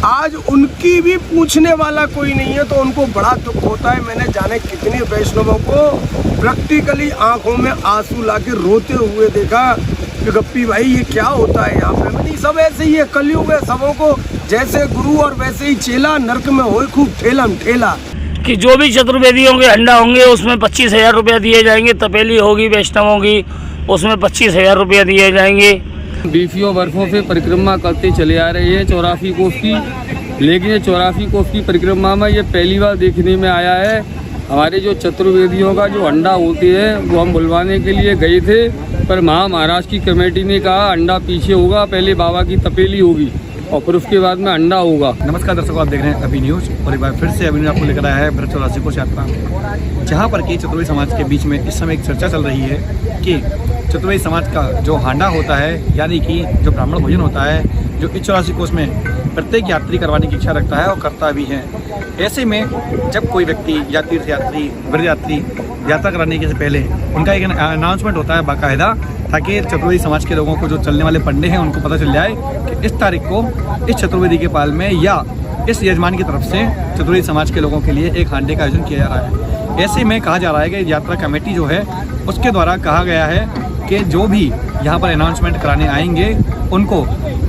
आज उनकी भी पूछने वाला कोई नहीं है, तो उनको बड़ा दुख होता है। मैंने जाने कितने वैष्णवों को प्रैक्टिकली आंखों में आंसू लाके रोते हुए देखा कि गप्पी भाई ये क्या होता है यहाँ पे। नहीं, सब ऐसे ही है, कलयुग है, सबों को जैसे गुरु और वैसे ही चेला, नरक में हो खूब ठेलम ठेला। कि जो भी चतुर्वेदियों के हंडा होंगे उसमें 25,000 रुपया दिए जाएंगे, तपेली होगी वैष्णवों की उसमें 25,000 रुपया दिए जाएंगे। बीसियों वर्षों से परिक्रमा करते चले आ रहे हैं 84 कोस की, लेकिन ये 84 कोस की परिक्रमा में ये पहली बार देखने में आया है। हमारे जो चतुर्वेदियों का जो अंडा होते हैं वो हम बुलवाने के लिए गए थे, पर महाराज की कमेटी ने कहा अंडा पीछे होगा, पहले बाबा की तपेली होगी और फिर उसके बाद में अंडा होगा। नमस्कार दर्शकों, आप देख रहे हैं अभी न्यूज़ और एक बार फिर से अभी न्यूज़ आपको लेकर आया है ब्रज 84 कोस यात्रा, जहां पर कि चतुर्वेदी समाज के बीच में इस समय एक चर्चा चल रही है कि चतुर्वेदी समाज का जो हांडा होता है, यानी कि जो ब्राह्मण भोजन होता है, जो इस 84 कोस में प्रत्येक यात्री करवाने की इच्छा रखता है और करता भी है। ऐसे में जब कोई व्यक्ति या तीर्थ यात्री, व्रत यात्री यात्रा कराने के से पहले उनका एक अनाउंसमेंट होता है बाकायदा, ताकि चतुर्वेदी समाज के लोगों को, जो चलने वाले पंडे हैं, उनको पता चल जाए कि इस तारीख को इस चतुर्वेदी के पाल में या इस यजमान की तरफ से चतुर्वेदी समाज के लोगों के लिए एक हांडे का आयोजन किया जा रहा है। ऐसे में कहा जा रहा है कि यात्रा कमेटी जो है उसके द्वारा कहा गया है कि जो भी यहाँ पर अनाउंसमेंट कराने आएंगे उनको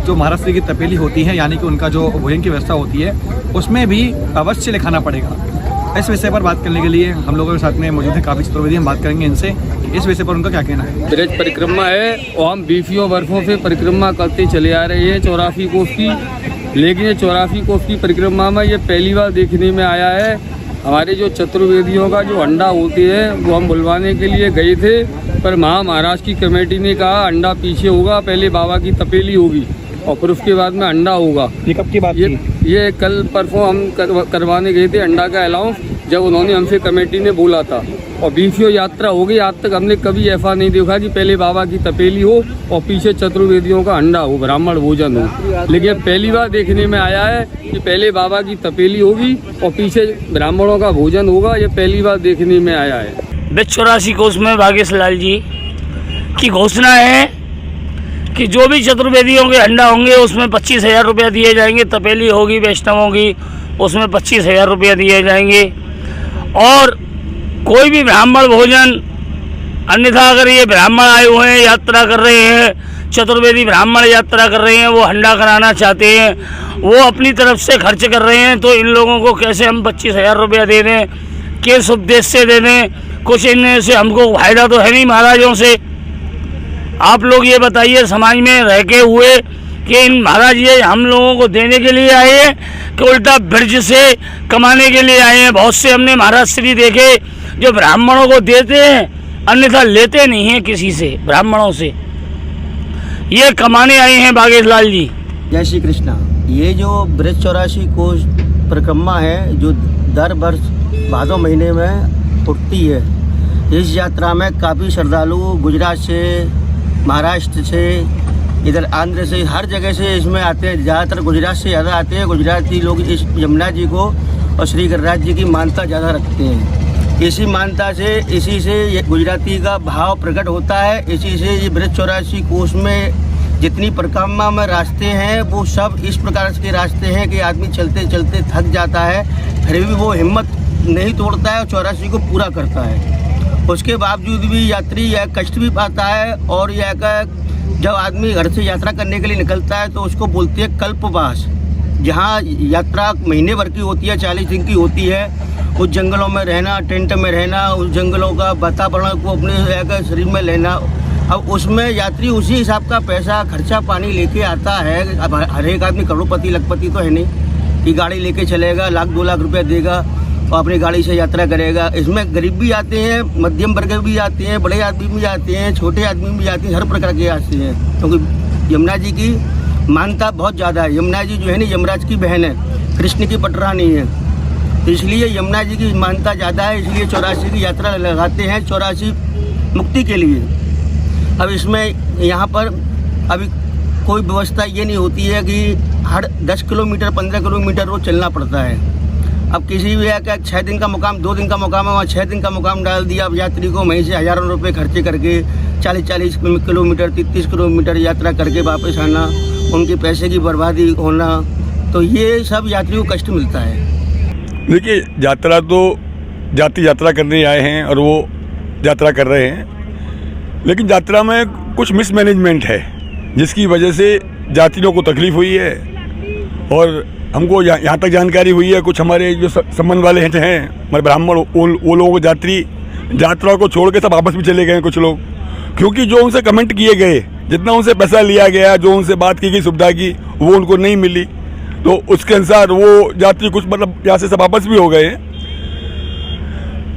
जो महाराष्ट्र की तपेली होती है, यानी कि उनका जो भोजन की व्यवस्था होती है, उसमें भी अवश्य लिखाना पड़ेगा। इस विषय पर बात करने के लिए हम लोगों के साथ में मौजूद है काफ़ी चतुर्वेदी, हम बात करेंगे इनसे इस विषय पर उनका क्या कहना है। ब्रज परिक्रमा है और हम बीसियों वर्षों से परिक्रमा करते चले आ रहे हैं 84 कोस की, लेकिन ये 84 कोस की परिक्रमा में ये पहली बार देखने में आया है। हमारे जो चतुर्वेदियों का जो अंडा होते हैं वो हम बुलवाने के लिए गए थे, पर महाराज की कमेटी ने कहा अंडा पीछे होगा, पहले बाबा की तपेली होगी और फिर उसके बाद में अंडा होगा। ये कब की बात थी? ये कल परसों हम करवाने गए थे अंडा का अलाउंस, जब उन्होंने हमसे कमेटी ने बोला था। और बीसियों यात्रा हो गई, आज तक हमने कभी ऐसा नहीं देखा कि पहले बाबा की तपेली हो और पीछे चतुर्वेदियों का अंडा हो, ब्राह्मण भोजन हो। लेकिन पहली बार देखने में आया है कि पहले बाबा की तपेली होगी और पीछे ब्राह्मणों का भोजन होगा, ये पहली बार देखने में आया है। ब्रज 84 कोस में भागेश लाल जी की घोषणा है कि जो भी चतुर्वेदियों के हंडा होंगे उसमें 25,000 रुपया दिए जाएंगे, तपेली होगी वैष्णवों की उसमें 25,000 रुपया दिए जाएंगे। और कोई भी ब्राह्मण भोजन, अन्यथा अगर ये ब्राह्मण आए हुए हैं, यात्रा कर रहे हैं, चतुर्वेदी ब्राह्मण यात्रा कर रहे हैं, वो हंडा कराना चाहते हैं, वो अपनी तरफ से खर्च कर रहे हैं, तो इन लोगों को कैसे हम 25,000 रुपया दे दें, किस उद्देश्य से दे दें? कुछ इनसे से हमको फायदा तो है नहीं महाराजों से। आप लोग ये बताइए समाज में रह के हुए कि इन महाराज ये हम लोगों को देने के लिए आए हैं कि उल्टा ब्रज से कमाने के लिए आए हैं। बहुत से हमने महाराज श्री देखे जो ब्राह्मणों को देते हैं, अन्यथा लेते नहीं हैं किसी से, ब्राह्मणों से। ये कमाने आए हैं भागेश लाल जी। जय श्री कृष्णा। ये जो ब्रज 84 कोस परिक्रमा है, जो दर वर्ष भादो महीने में उठती है, इस यात्रा में काफ़ी श्रद्धालु गुजरात से, महाराष्ट्र से, इधर आंध्र से, हर जगह से इसमें आते हैं। ज़्यादातर गुजरात से ज़्यादा आते हैं। गुजराती लोग इस यमुना जी को और श्री गिरिराज जी की मान्यता ज़्यादा रखते हैं। इसी मान्यता से, इसी से ये गुजराती का भाव प्रकट होता है। इसी से ये ब्रज 84 कोस में जितनी परिक्रमा में रास्ते हैं वो सब इस प्रकार के रास्ते हैं कि आदमी चलते चलते थक जाता है, फिर भी वो हिम्मत नहीं तोड़ता है और 84 को पूरा करता है। उसके बावजूद भी यात्री यह कष्ट भी पाता है। और यह जब आदमी घर से यात्रा करने के लिए निकलता है तो उसको बोलते हैं कल्पवास। जहाँ यात्रा महीने भर की होती है, 40 दिन की होती है, उस जंगलों में रहना, टेंट में रहना, उस जंगलों का वातावरण को अपने शरीर में लेना। अब उसमें यात्री उसी हिसाब का पैसा खर्चा पानी लेके आता है। अब हर एक आदमी करोड़पति लखपति तो है नहीं कि गाड़ी लेके चलेगा, लाख 2 लाख रुपया देगा और अपनी गाड़ी से यात्रा करेगा। इसमें गरीब भी आते हैं, मध्यम वर्ग भी आते हैं, बड़े आदमी भी आते हैं, छोटे आदमी भी आते हैं, हर प्रकार के आते हैं। क्योंकि यमुना जी की मान्यता बहुत ज़्यादा है। यमुना जी जो है ना, यमराज की बहन है, कृष्ण की पटरानी है, तो इसलिए यमुना जी की मान्यता ज़्यादा है। इसलिए 84 की यात्रा लगाते हैं 84 मुक्ति के लिए। अब इसमें यहाँ पर अभी कोई व्यवस्था ये नहीं होती है कि हर 10 किलोमीटर 15 किलोमीटर रोज चलना पड़ता है। अब किसी भी क्या 6 दिन का मुकाम, 2 दिन का मुकाम है, वहाँ 6 दिन का मुकाम डाल दिया। अब यात्री को वहीं से हज़ारों रुपए खर्चे करके 40-40 किलोमीटर 33 किलोमीटर यात्रा करके वापस आना, उनके पैसे की बर्बादी होना, तो ये सब यात्रियों को कष्ट मिलता है। देखिए, यात्रा तो जाति यात्रा करने आए हैं और वो यात्रा कर रहे हैं, लेकिन यात्रा में कुछ मिसमैनेजमेंट है जिसकी वजह से यात्रियों को तकलीफ हुई है। और हमको यहाँ तक जानकारी हुई है, कुछ हमारे जो संबंध वाले हैं हमारे ब्राह्मण, वो लोगों को यात्रा को छोड़ के सब आपस में चले गए हैं कुछ लोग, क्योंकि जो उनसे कमेंट किए गए, जितना उनसे पैसा लिया गया, जो उनसे बात की गई सुविधा की, वो उनको नहीं मिली, तो उसके अनुसार वो यात्री कुछ मतलब यहाँ से सब वापस भी हो गए हैं।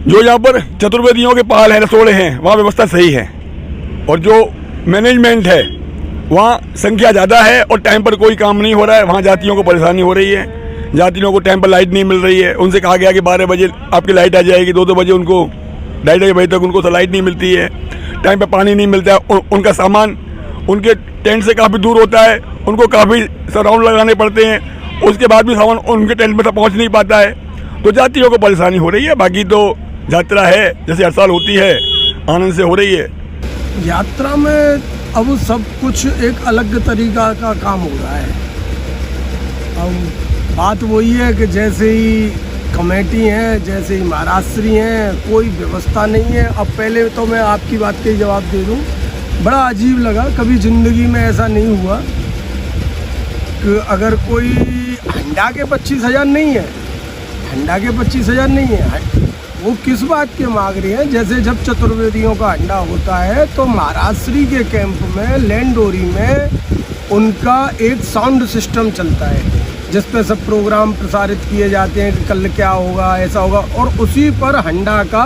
जो यहाँ पर चतुर्वेदियों के पहाड़ हैं, रसोड़े हैं, वहाँ व्यवस्था सही है, और जो मैनेजमेंट है वहाँ संख्या ज़्यादा है और टाइम पर कोई काम नहीं हो रहा है। वहाँ यात्रियों को परेशानी हो रही है, यात्रियों को टाइम पर लाइट नहीं मिल रही है। उनसे कहा गया कि 12 बजे आपकी लाइट आ जाएगी, 2 बजे उनको 2:30 बजे तक उनको लाइट नहीं मिलती है, टाइम पर पानी नहीं मिलता है, उनका सामान उनके टेंट से काफ़ी दूर होता है, उनको काफ़ी सराउंड लगाने पड़ते हैं, उसके बाद भी सामान उनके टेंट में तक पहुँच नहीं पाता है, तो यात्रियों को परेशानी हो रही है। बाकी तो यात्रा है जैसे हर साल होती है, आनंद से हो रही है। यात्रा में अब सब कुछ एक अलग तरीका का काम हो रहा है। अब बात वही है कि जैसे ही कमेटी हैं, जैसे ही महाराष्ट्री हैं, कोई व्यवस्था नहीं है। अब पहले तो मैं आपकी बात के जवाब दे दूं, बड़ा अजीब लगा, कभी ज़िंदगी में ऐसा नहीं हुआ कि अगर कोई हंडा के 25,000 नहीं है, हंडा के 25,000 नहीं है, वो किस बात के मांग रही हैं। जैसे जब चतुर्वेदियों का हंडा होता है तो महाराष्ट्री के कैंप में लैंडोरी में उनका एक साउंड सिस्टम चलता है जिस पे सब प्रोग्राम प्रसारित किए जाते हैं कि कल क्या होगा, ऐसा होगा, और उसी पर हंडा का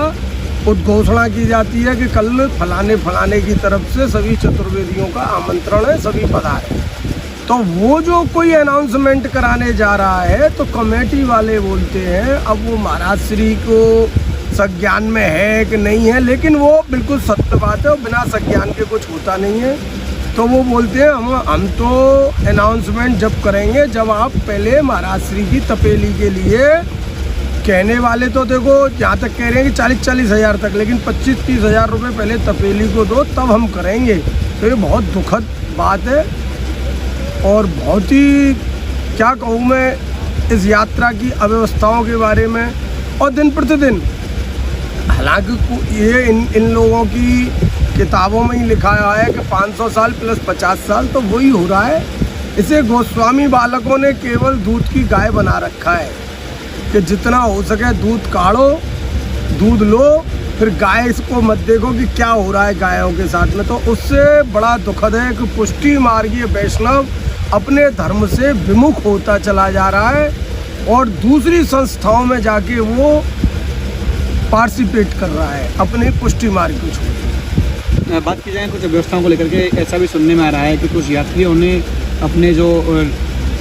उद्घोषणा की जाती है कि कल फलाने फलाने की तरफ से सभी चतुर्वेदियों का आमंत्रण है, सभी पधारें। तो वो जो कोई अनाउंसमेंट कराने जा रहा है तो कमेटी वाले बोलते हैं, अब वो महाराष्ट्री को संज्ञान में है कि नहीं है, लेकिन वो बिल्कुल सत्य बात है और बिना संज्ञान के कुछ होता नहीं है। तो वो बोलते हैं हम तो अनाउंसमेंट जब करेंगे जब आप पहले महाराष्ट्री की तपेली के लिए, कहने वाले तो देखो यहाँ तक कह रहे हैं कि 40-40 हज़ार तक, लेकिन 25-30 हज़ार रुपये पहले तपेली को दो तब हम करेंगे। तो ये बहुत दुखद बात है और बहुत ही क्या कहूँ मैं इस यात्रा की अव्यवस्थाओं के बारे में। और दिन प्रतिदिन हालांकि ये इन लोगों की किताबों में ही लिखा है कि 500 साल प्लस 50 साल, तो वही हो रहा है। इसे गोस्वामी बालकों ने केवल दूध की गाय बना रखा है कि जितना हो सके दूध काढ़ो, दूध लो, फिर गाय इसको मत देखो कि क्या हो रहा है गायों के साथ में। तो उससे बड़ा दुखद है कि पुष्टि मार्गीय वैष्णव अपने धर्म से विमुख होता चला जा रहा है और दूसरी संस्थाओं में जाके वो पार्टिसिपेट कर रहा है अपने पुष्टि मार्ग को छोड़। बात की जाए कुछ व्यवस्थाओं को लेकर के, ऐसा भी सुनने में आ रहा है कि कुछ यात्रियों ने अपने जो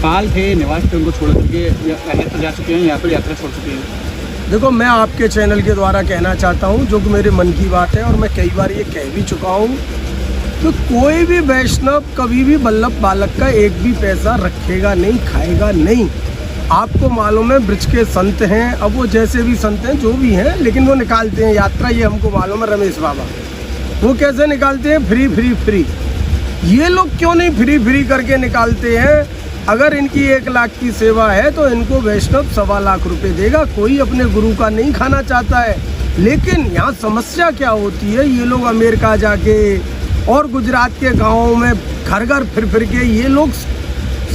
पाल थे, निवास थे, उनको छोड़ करके अन्यत्र जा चुके हैं, यहाँ पर यात्रा छोड़ चुके हैं। देखो, मैं आपके चैनल के द्वारा कहना चाहता हूँ जो कि मेरे मन की बात है और मैं कई बार ये कह भी चुका हूँ कि कोई भी वैष्णव कभी भी वल्लभ बालक का एक भी पैसा रखेगा नहीं, खाएगा नहीं। आपको मालूम है ब्रज के संत हैं, अब वो जैसे भी संत हैं जो भी हैं, लेकिन वो निकालते हैं यात्रा, ये हमको मालूम है। रमेश बाबा वो कैसे निकालते हैं? Free free free. ये लोग क्यों नहीं फ्री फ्री करके निकालते हैं? अगर इनकी 1 लाख की सेवा है तो इनको वैष्णव 1.25 लाख रुपए देगा। कोई अपने गुरु का नहीं खाना चाहता है, लेकिन यहाँ समस्या क्या होती है, ये लोग अमेरिका जाके और गुजरात के गाँवों में घर घर फिर के ये लोग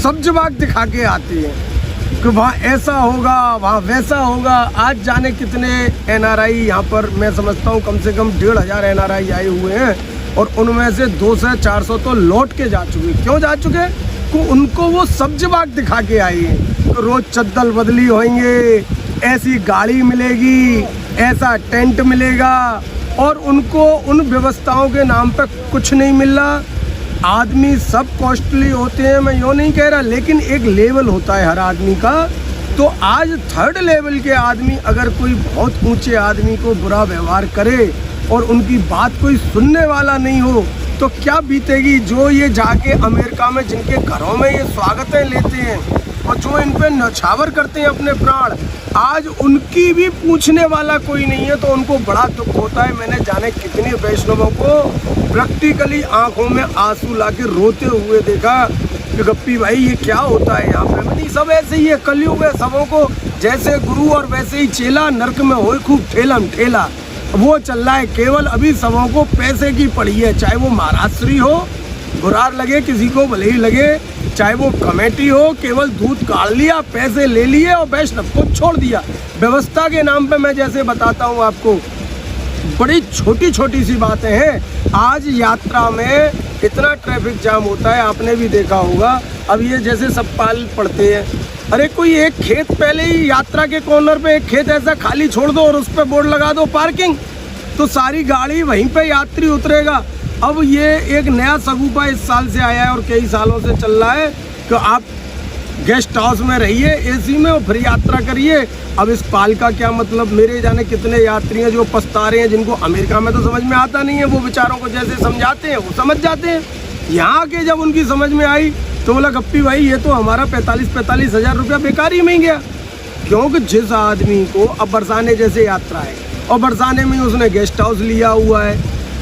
सब जवाब दिखा के आते हैं कि वहाँ ऐसा होगा, वहाँ वैसा होगा। आज जाने कितने NRI यहाँ पर, मैं समझता हूँ कम से कम 1,500 NRI आए हुए हैं और उनमें से 200-400 तो लौट के जा चुके। क्यों जा चुके? तो उनको वो सब जवाब दिखा के आए हैं। तो रोज़ चद्दर बदली होंगे, ऐसी गाड़ी मिलेगी, ऐसा टेंट मिलेगा, और उनको उन व्यवस्थाओं के नाम पर कुछ नहीं मिल रहा। आदमी सब कॉस्टली होते हैं, मैं यूँ नहीं कह रहा, लेकिन एक लेवल होता है हर आदमी का। तो आज 3rd लेवल के आदमी अगर कोई बहुत ऊंचे आदमी को बुरा व्यवहार करे और उनकी बात कोई सुनने वाला नहीं हो तो क्या बीतेगी। जो ये जाके अमेरिका में जिनके घरों में ये स्वागतें लेते हैं और जो इन पे न्यौछावर करते हैं अपने प्राण, आज उनकी भी पूछने वाला कोई नहीं है, तो उनको बड़ा दुख होता है। मैंने जाने कितने वैष्णवों को प्रैक्टिकली आंखों में आंसू लाके रोते हुए देखा कि गप्पी भाई ये क्या होता है यहाँ पे। नहीं, सब ऐसे ही है, कलयुग है, सबों को जैसे गुरु और वैसे ही चेला, नरक में हो खूब ठेलम ठेला, वो चल रहा है। केवल अभी सबों को पैसे की पड़ी है, चाहे वो महाराष्ट्री हो, बुरार लगे किसी को भले ही लगे, चाहे वो कमेटी हो, केवल दूध काढ़ लिया, पैसे ले लिए और वैष्णव को छोड़ दिया। व्यवस्था के नाम पे मैं जैसे बताता हूँ आपको, बड़ी छोटी छोटी सी बातें हैं। आज यात्रा में इतना ट्रैफिक जाम होता है, आपने भी देखा होगा। अब ये जैसे सब पाल पड़ते हैं, अरे कोई एक खेत पहले ही यात्रा के कॉर्नर पे एक खेत ऐसा खाली छोड़ दो और उस पर बोर्ड लगा दो पार्किंग, तो सारी गाड़ी वहीं पे यात्री उतरेगा। अब ये एक नया सगुफा इस साल से आया है और कई सालों से चल रहा है कि आप गेस्ट हाउस में रहिए एसी में और फ्री यात्रा करिए। अब इस पाल का क्या मतलब, मेरे जाने कितने यात्री हैं जो पछता रहे हैं, जिनको अमेरिका में तो समझ में आता नहीं है, वो बेचारों को जैसे समझाते हैं वो समझ जाते हैं। यहाँ के जब उनकी समझ में आई तो बोला गप्पी भाई ये तो हमारा 45 हज़ार रुपया बेकार ही में गया। क्योंकि जिस आदमी को अब बरसाने जैसे यात्रा है और बरसाने में उसने गेस्ट हाउस लिया हुआ है,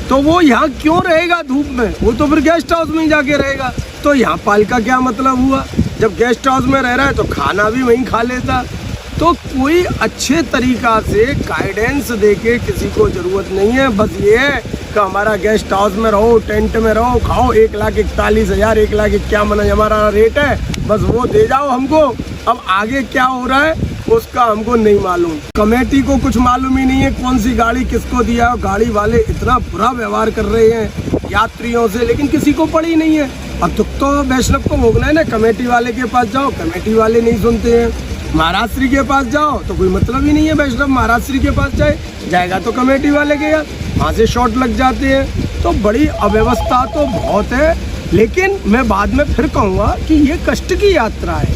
तो वो यहाँ क्यों रहेगा धूप में, वो तो फिर गेस्ट हाउस में ही जाके रहेगा। तो यहाँ पाल का क्या मतलब हुआ, जब गेस्ट हाउस में रह रहा है तो खाना भी वहीं खा लेता। तो कोई अच्छे तरीका से गाइडेंस देके किसी को ज़रूरत नहीं है, बस ये है कि हमारा गेस्ट हाउस में रहो, टेंट में रहो, खाओ, 1,41,000 1,51,000 हमारा रेट है, बस वो दे जाओ हमको। अब आगे क्या हो रहा है उसका हमको नहीं मालूम, कमेटी को कुछ मालूम ही नहीं है कौन सी गाड़ी किसको दिया है। गाड़ी वाले इतना बुरा व्यवहार कर रहे हैं यात्रियों से, लेकिन किसी को पड़ी नहीं है। अब दुख तो वैष्णव को भोगना है ना, कमेटी वाले के पास जाओ, कमेटी वाले नहीं सुनते हैं। महाराष्ट्री के पास जाओ तो कोई मतलब ही नहीं है, वैष्णव महाराष्ट्री के पास जाएगा तो कमेटी वाले के यार वहाँ से शॉर्ट लग जाते हैं। तो बड़ी अव्यवस्था तो बहुत है, लेकिन मैं बाद में फिर कहूँगा कि ये कष्ट की यात्रा है,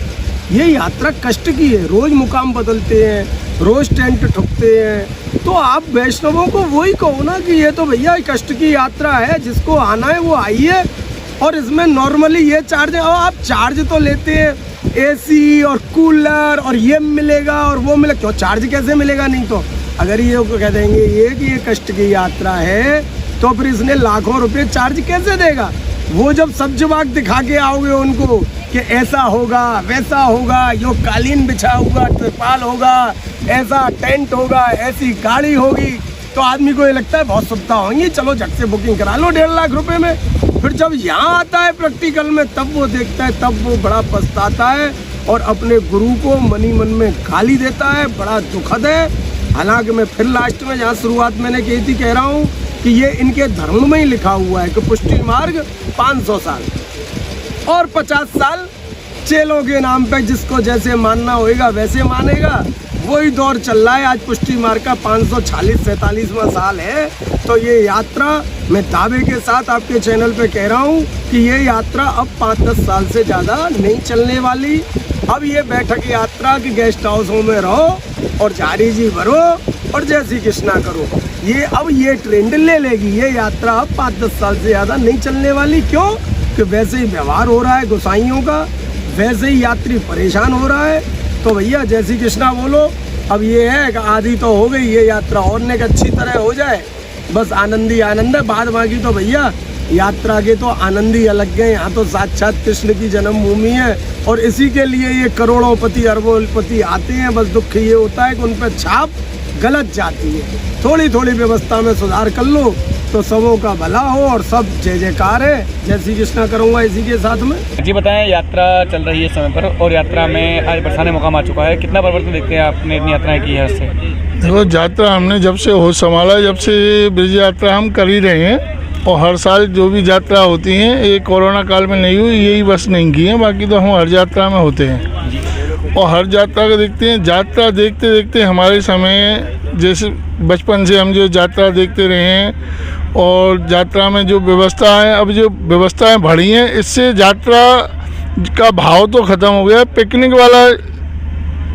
ये यात्रा कष्ट की है। रोज़ मुकाम बदलते हैं, रोज़ टेंट ठुकते हैं, तो आप वैष्णवों को वही कहो ना कि ये तो भैया कष्ट की यात्रा है, जिसको आना है वो आइए। और इसमें नॉर्मली ये चार्ज है, और आप चार्ज तो लेते हैं एसी और कूलर और ये मिलेगा और वो मिलेगा, क्यों चार्ज कैसे मिलेगा। नहीं तो अगर ये कह देंगे ये कि ये कष्ट की यात्रा है तो फिर इसने लाखों रुपए चार्ज कैसे देगा। वो जब सब जवाब दिखा के आओगे उनको कि ऐसा होगा वैसा होगा, यो कालीन बिछा होगा, तिरपाल होगा, ऐसा टेंट होगा, ऐसी गाड़ी होगी, तो आदमी को ये लगता है बहुत सुविधा होंगी, चलो झट से बुकिंग करा लो 1.5 लाख रुपए में। फिर जब यहाँ आता है प्रैक्टिकल में तब वो देखता है, तब वो बड़ा पछताता है और अपने गुरु को मनी मन में गाली देता है। बड़ा दुखद है। हालांकि मैं फिर लास्ट में जहाँ शुरुआत मैंने की थी कह रहा हूँ कि ये इनके धर्म में ही लिखा हुआ है कि पुष्टि मार्ग 500 साल और 50 साल चेलों के नाम पे जिसको जैसे मानना होएगा वैसे मानेगा। वही दौर चल रहा है। आज पुष्टि मार्ग का 546-47वां साल है। तो ये यात्रा मैं दावे के साथ आपके चैनल पे कह रहा हूँ कि ये यात्रा अब 5-10 साल से ज़्यादा नहीं चलने वाली। अब ये बैठक यात्रा की गेस्ट हाउसों में रहो और झारी जी भरो और जय श्री कृष्णा करो, ये अब ये ट्रेंड ले लेगी। ये यात्रा अब 5-10 साल से ज़्यादा नहीं चलने वाली। क्यों कि वैसे ही व्यवहार हो रहा है गोसाइयों का, वैसे ही यात्री परेशान हो रहा है। तो भैया जय श्री कृष्णा बोलो। अब ये है कि आदि तो हो गई ये यात्रा, और ने अच्छी तरह हो जाए, बस आनंद ही आनंद है। बाद बाकी तो भैया यात्रा के तो आनंद ही अलग है। यहाँ तो साक्षात कृष्ण की जन्मभूमि है और इसी के लिए ये करोड़ोंपति अरबोंपति आते हैं। बस दुख ये होता है कि उन पर छाप गलत जाती है। थोड़ी थोड़ी व्यवस्था में सुधार कर लो तो सबों का भला हो और सब जय जयकार है। जय श्री कृष्णा करूँगा इसी के साथ में। जी बताएं, यात्रा चल रही है समय पर और यात्रा में आज बरसाने मुकाम आ चुका है, कितना परिवर्तन देखते हैं आपने इतनी यात्राएं की है उससे? देखो, यात्रा हमने जब से होश संभाला, जब से ब्रिज यात्रा हम कर ही रहे हैं और हर साल जो भी यात्रा होती हैं, ये कोरोना काल में नहीं हुई, यही बस नहीं की है, बाकी तो हम हर यात्रा में होते हैं और हर यात्रा को देखते हैं। यात्रा देखते देखते हमारे समय जैसे बचपन से हम जो यात्रा देखते रहे हैं और यात्रा में जो व्यवस्था है, अब जो व्यवस्थाएं बढ़ी हैं, इससे यात्रा का भाव तो ख़त्म हो गया। पिकनिक वाला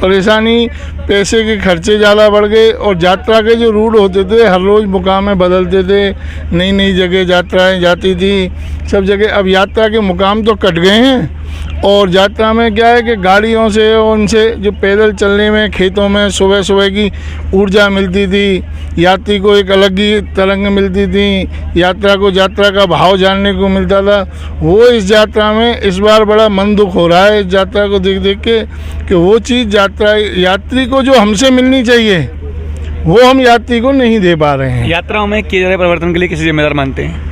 परेशानी, पैसे के खर्चे ज़्यादा बढ़ गए और यात्रा के जो रूट होते थे हर रोज़ मुकामें बदलते थे, नई नई जगह यात्राएं जाती थी सब जगह। अब यात्रा के मुकाम तो कट गए हैं और यात्रा में क्या है कि गाड़ियों से उनसे जो पैदल चलने में खेतों में सुबह सुबह की ऊर्जा मिलती थी, यात्री को एक अलग ही तरंग मिलती थी, यात्रा को यात्रा का भाव जानने को मिलता था। वो इस यात्रा में इस बार बड़ा मन दुख हो रहा है इस यात्रा को देख देख के कि वो चीज़ यात्री को जो हमसे मिलनी चाहिए वो हम यात्री को नहीं दे पा रहे हैं। यात्राओं में किए जा रहे परिवर्तन के लिए किसी जिम्मेदार मानते हैं?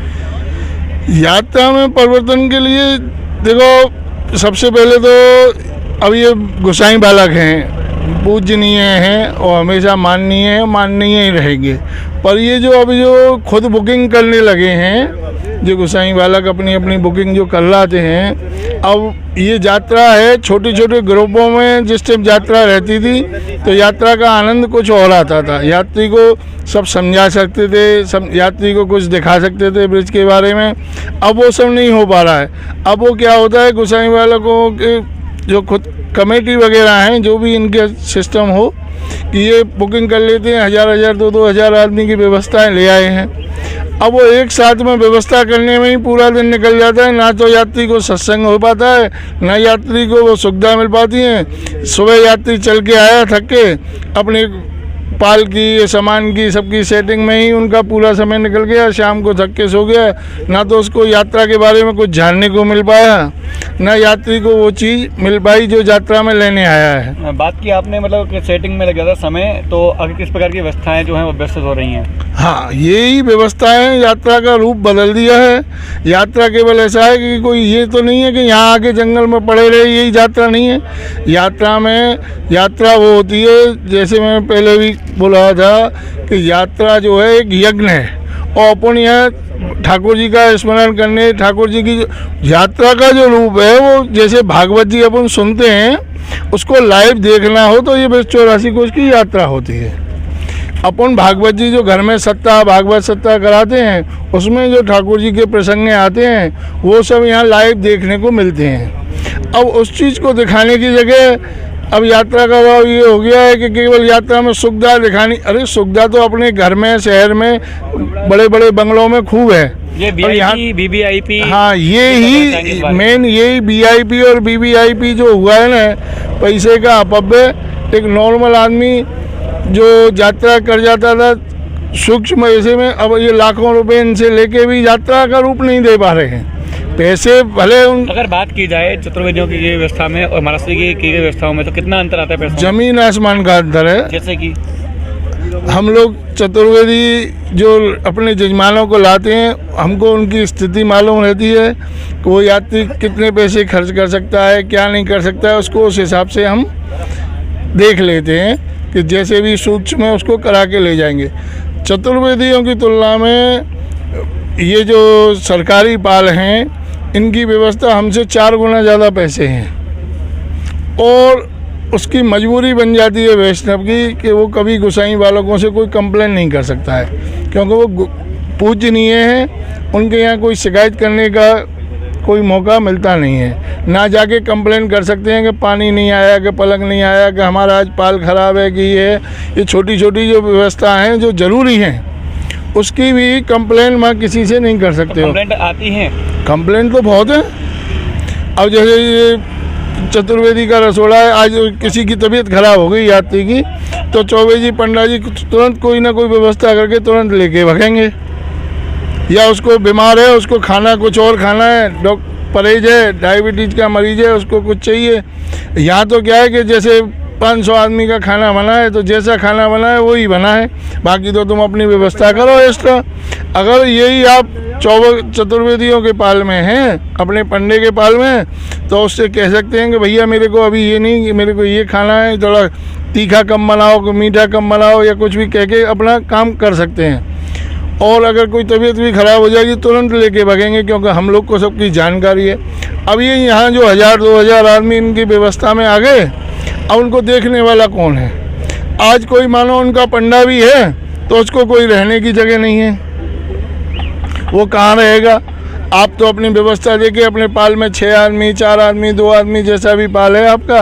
यात्रा में परिवर्तन के लिए देखो, सबसे पहले तो अब ये गोसाई बालक हैं, पूजनीय हैं और हमेशा माननीय ही रहेंगे। पर ये जो अभी जो खुद बुकिंग करने लगे हैं, जो गोसाई बालक अपनी अपनी बुकिंग जो कर लाते हैं, अब ये यात्रा है छोटे छोटे ग्रुपों में। जिस टाइम यात्रा रहती थी तो यात्रा का आनंद कुछ और आता था, यात्री को सब समझा सकते थे, सब यात्री को कुछ दिखा सकते थे ब्रिज के बारे में। अब वो सब नहीं हो पा रहा है। अब वो क्या होता है, गोसाई बालकों के जो खुद कमेटी वगैरह हैं, जो भी इनके सिस्टम हो कि ये बुकिंग कर लेते हैं, 1000 दो हज़ार आदमी की व्यवस्थाएं ले आए हैं। अब वो एक साथ में व्यवस्था करने में ही पूरा दिन निकल जाता है, ना तो यात्री को सत्संग हो पाता है, ना यात्री को वो सुविधा मिल पाती है। सुबह यात्री चल के आया थक के, अपने पाल की सामान की सबकी सेटिंग में ही उनका पूरा समय निकल गया, शाम को थक के सो गया। ना तो उसको यात्रा के बारे में कुछ जानने को मिल पाया, ना यात्री को वो चीज़ मिल पाई जो यात्रा में लेने आया है। बात की आपने मतलब कि सेटिंग में लग जाता समय, तो आगे किस प्रकार की व्यवस्थाएं जो हैं वो व्यवस्थित हो रही हैं? हाँ, यही व्यवस्थाएं यात्रा का रूप बदल दिया है। यात्रा केवल ऐसा है कि कोई ये तो नहीं है कि यहाँ आके जंगल में पड़े रहे, यही यात्रा नहीं है। यात्रा में यात्रा वो होती है, जैसे मैं पहले भी बोला था कि यात्रा जो है एक यज्ञ है, और अपन यहाँ ठाकुर जी का स्मरण करने, ठाकुर जी की यात्रा का जो रूप है वो जैसे भागवत जी अपन सुनते हैं, उसको लाइव देखना हो तो ये 84 कोष की यात्रा होती है। अपन भागवत जी जो घर में भागवत सप्ताह कराते हैं, उसमें जो ठाकुर जी के प्रसंग आते हैं वो सब यहाँ लाइव देखने को मिलते हैं। अब उस चीज़ को दिखाने की जगह अब यात्रा का भाव ये हो गया है कि केवल यात्रा में सुविधा दिखानी। अरे सुविधा तो अपने घर में, शहर में, बड़े बड़े बंगलों में खूब है। ये VIP, VVIP, हाँ, ये ही मेन, यही VIP और VVIP जो हुआ है ना, पैसे का अपव्य। एक नॉर्मल आदमी जो यात्रा कर जाता था सूक्ष्म ऐसे में, अब ये लाखों रुपए इनसे लेके भी यात्रा का रूप नहीं दे पा रहे हैं। पैसे भले अगर बात की जाए चतुर्वेदियों की व्यवस्था में और महाराष्ट्र की की गई व्यवस्थाओं में, तो कितना अंतर आता है पैसों? जमीन आसमान का अंतर है। जैसे कि हम लोग चतुर्वेदी जो अपने जजमानों को लाते हैं, हमको उनकी स्थिति मालूम रहती है कि वो यात्री कितने पैसे खर्च कर सकता है, क्या नहीं कर सकता है, उसको उस हिसाब से हम देख लेते हैं कि जैसे भी सूक्ष्म है उसको करा के ले जाएंगे। चतुर्वेदियों की तुलना में ये जो सरकारी पाल हैं, इनकी व्यवस्था हमसे 4 गुना ज़्यादा पैसे हैं, और उसकी मजबूरी बन जाती है वैष्णव की कि वो कभी गोसाई बालकों से कोई कंप्लेन नहीं कर सकता है, क्योंकि वो पूजनीय हैं। उनके यहाँ कोई शिकायत करने का कोई मौका मिलता नहीं है। ना जाके कंप्लेन कर सकते हैं कि पानी नहीं आया, कि पलंग नहीं आया, कि हमारा आज पाल ख़राब है, कि ये छोटी छोटी जो व्यवस्था हैं जो ज़रूरी हैं, उसकी भी कंप्लेन मैं किसी से नहीं कर सकते हो। कंप्लेंट आती हैं? कंप्लेंट तो बहुत है। अब जैसे ये चतुर्वेदी का रसोड़ा है, आज किसी की तबीयत खराब हो गई यात्री की, तो चौबे जी पंडा जी तुरंत कोई ना कोई व्यवस्था करके तुरंत लेके भागेंगे। या उसको बीमार है, उसको खाना कुछ और खाना है, परहेज है, डायबिटीज़ का मरीज है, उसको कुछ चाहिए। यहाँ तो क्या है कि जैसे 500 आदमी का खाना बना है तो जैसा खाना बना है वही बना है, बाकी तो तुम अपनी व्यवस्था करो एक्स्ट्रा। अगर यही आप चतुर्वेदियों के पाल में हैं, अपने पंडे के पाल में, तो उससे कह सकते हैं कि भैया मेरे को अभी ये नहीं, मेरे को ये खाना है, थोड़ा तीखा कम बनाओ, मीठा कम बनाओ, या कुछ भी कह के अपना काम कर सकते हैं। और अगर कोई तबीयत भी ख़राब हो जाएगी तुरंत लेके भागेंगे, क्योंकि हम लोग को सबकी जानकारी है। अब ये यहाँ जो 1000-2000 आदमी इनकी व्यवस्था में आ गए, अब उनको देखने वाला कौन है? आज कोई मानो उनका पंडा भी है तो उसको कोई रहने की जगह नहीं है, वो कहाँ रहेगा? आप तो अपनी व्यवस्था देके अपने पाल में 6 आदमी, 4 आदमी, 2 आदमी, जैसा भी पाल है आपका,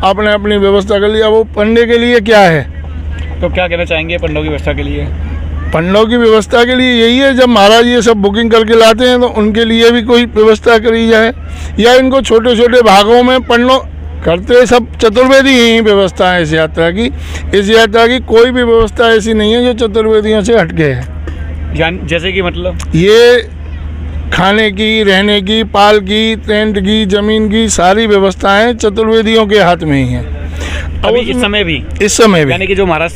आपने अपनी व्यवस्था कर लिया। वो पंडे के लिए क्या है? तो क्या कहना चाहेंगे पंडों की व्यवस्था के लिए? पन्नों की व्यवस्था के लिए यही है, जब महाराज ये सब बुकिंग करके लाते हैं तो उनके लिए भी कोई व्यवस्था करी जाए, या इनको छोटे छोटे भागों में पन्नों करते सब चतुर्वेदी ही व्यवस्था है इस यात्रा की। इस यात्रा की कोई भी व्यवस्था ऐसी नहीं है जो चतुर्वेदियों से हटके है। जैसे कि मतलब ये खाने की, रहने की, पाल की, टेंट की, जमीन की सारी व्यवस्थाएं चतुर्वेदियों के हाथ में ही हैं। अभी इस समय भी यानी कि जो महाराज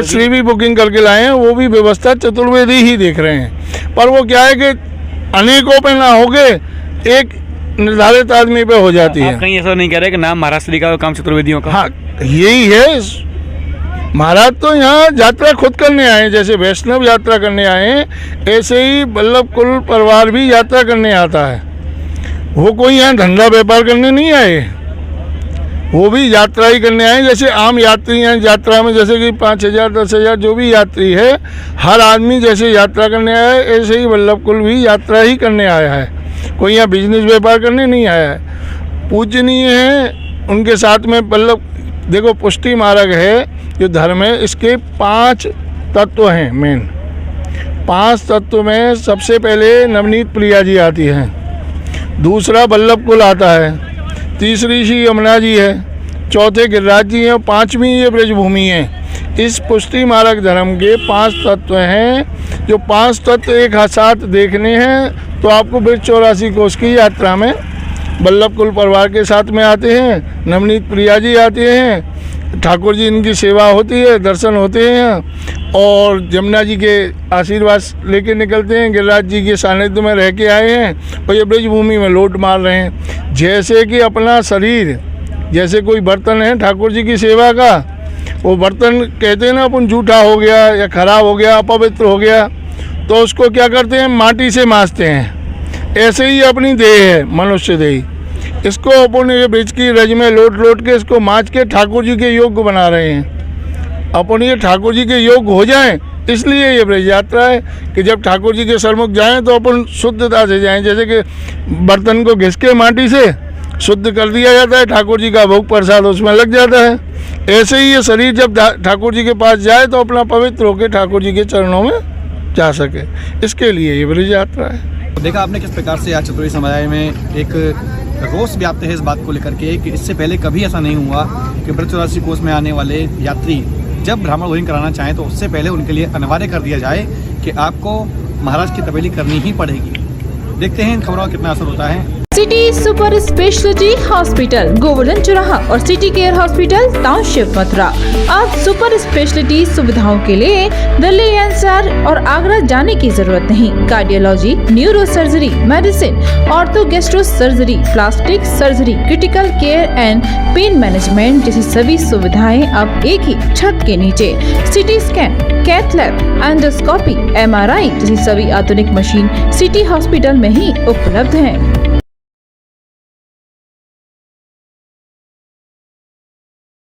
श्री बुकिंग करके लाए हैं वो भी व्यवस्था चतुर्वेदी ही देख रहे हैं। पर वो क्या है कि अनेकों पे ना होके एक निर्धारित आदमी पे हो जाती है। आप कहीं ऐसा नहीं कह रहे कि नाम महाराज श्री का काम चतुर्वेदियों का? हाँ, यही है। महाराज तो यहाँ यात्रा खुद करने आए, जैसे वैष्णव यात्रा करने आए ऐसे ही वल्लभ कुल परिवार भी यात्रा करने आता है। वो कोई यहाँ धंधा व्यापार करने नहीं आए, वो भी यात्रा ही करने आए। जैसे आम यात्री हैं यात्रा में, जैसे कि 5,000 10,000 जो भी यात्री है, हर आदमी जैसे यात्रा करने आया है ऐसे ही वल्लभ कुल भी यात्रा ही करने आया है, कोई यहाँ बिजनेस व्यापार करने नहीं आया है। पूजनीय है उनके साथ में वल्लभ। देखो, पुष्टि मार्ग है जो धर्म है, इसके 5 तत्व हैं मेन। 5 तत्व में सबसे पहले नवनीत प्रिया जी आती हैं, दूसरा वल्लभ कुल आता है, तीसरी श्री यमुना जी है, चौथे गिरिराज जी हैं और 5वीं ये ब्रजभूमि है। इस पुष्टि मार्ग धर्म के 5 तत्व हैं। जो 5 तत्व एक साथ देखने हैं तो आपको ब्रज 84 कोष की यात्रा में वल्लभ कुल परिवार के साथ में आते हैं, नवनीत प्रिया जी आते हैं, ठाकुर जी इनकी सेवा होती है, दर्शन होते हैं और यमुना जी के आशीर्वाद लेके निकलते हैं। गिरिराज जी के सानिध्य में रह के आए हैं और ये ब्रजभूमि में लौट मार रहे हैं। जैसे कि अपना शरीर जैसे कोई बर्तन है ठाकुर जी की सेवा का, वो बर्तन कहते हैं ना अपन जूठा हो गया या खराब हो गया, अपवित्र हो गया, तो उसको क्या करते हैं, माटी से मांजते हैं। ऐसे ही अपनी देह है, मनुष्य देह, इसको अपन ये ब्रज की रज में लोट के इसको मांज के ठाकुर जी के योग्य बना रहे हैं। अपन ये ठाकुर जी के योग्य हो जाएं, इसलिए ये ब्रज यात्रा है कि जब ठाकुर जी के सरमुख जाएं तो अपन शुद्धता से जाएं। जैसे कि बर्तन को घिस के माटी से शुद्ध कर दिया जाता है, ठाकुर जी का भोग प्रसाद उसमें लग जाता है, ऐसे ही ये शरीर जब ठाकुर जी के पास जाए तो अपना पवित्र होकर ठाकुर जी के चरणों में जा सके, इसके लिए ये ब्रज यात्रा है। देखा आपने किस प्रकार से आज चतुर्वेदी समुदाय में एक रोष व्याप्त है इस बात को लेकर के कि इससे पहले कभी ऐसा नहीं हुआ कि ब्रज 84 कोष में आने वाले यात्री जब ब्राह्मण भोजन कराना चाहें तो उससे पहले उनके लिए अनिवार्य कर दिया जाए कि आपको महाराज की तपेली करनी ही पड़ेगी। देखते हैं इन खबरों का कितना असर होता है। City super speciality hospital, Govardhan चौराहा और city care hospital, township, Mathura. अब सुपर स्पेशलिटी सुविधाओं के लिए दिल्ली एनसीआर और आगरा जाने की जरूरत नहीं। Cardiology, neuro surgery, medicine, ortho gastro surgery, plastic surgery, critical care and pain management जैसी सभी सुविधाएं अब एक ही छत के नीचे। CT scan, cath lab, endoscopy, MRI जैसी सभी आधुनिक मशीन सिटी हॉस्पिटल में ही उपलब्ध हैं।